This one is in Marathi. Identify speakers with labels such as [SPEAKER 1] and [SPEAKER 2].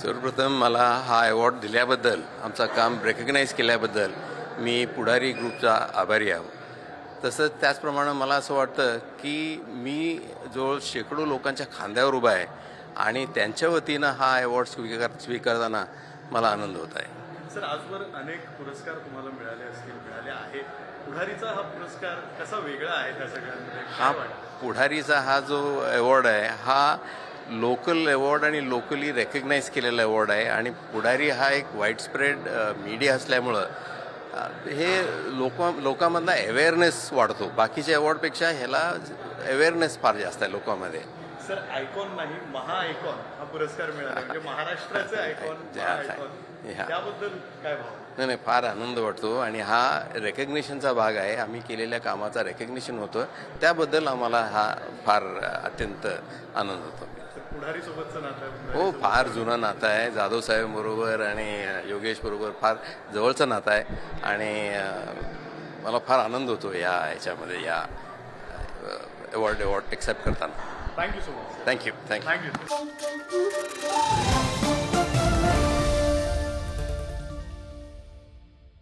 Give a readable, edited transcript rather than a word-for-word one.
[SPEAKER 1] सर्वप्रथम मला हा अवॉर्ड दिल्याबद्दल, आमचं काम रेकग्नाईज केल्याबद्दल मी पुढारी ग्रुपचा आभारी आहे. तसंच त्याचप्रमाणे मला असं वाटतं की मी जो शेकडो लोकांच्या खांद्यावर उभा आहे आणि त्यांच्या वतीनं हा अवॉर्ड स्वीकारताना मला आनंद होत आहे.
[SPEAKER 2] सर, आजवर अनेक पुरस्कार तुम्हाला मिळाले आहेत. पुढारीचा हा पुरस्कार कसा वेगळा आहे त्या सगळ्यांमध्ये?
[SPEAKER 1] हा पुढारीचा हा जो अवॉर्ड आहे हा लोकल अवॉर्ड आणि लोकली रेकग्नाईज केलेला अवॉर्ड आहे आणि पुढारी हा एक वाईड स्प्रेड मीडिया असल्यामुळं हे लोकांमधला अवेअरनेस वाढतो. बाकीच्या अवॉर्डपेक्षा ह्याला अवेअरनेस फार जास्त आहे लोकांमध्ये.
[SPEAKER 2] सर, आयकॉन नाही, महाआयकॉन हा पुरस्कार मिळाला, म्हणजे महाराष्ट्राचे आयकॉन. त्याबद्दल काय भाव?
[SPEAKER 1] नाही, फार आनंद वाटतो आणि हा रेकग्निशनचा भाग आहे. आम्ही केलेल्या कामाचा रेकग्निशन होतं, त्याबद्दल आम्हाला हा फार अत्यंत आनंद होतो.
[SPEAKER 2] पुढारी सोबतचं नातं?
[SPEAKER 1] हो, फार जुनं नातं आहे. जाधव साहेबांबरोबर आणि योगेश बरोबर फार जवळचं नातं आहे आणि मला फार आनंद होतो ह्याच्यामध्ये या अवॉर्ड एक्सेप्ट करताना.
[SPEAKER 2] Thank you so much.
[SPEAKER 1] Thank you.
[SPEAKER 2] Thank you.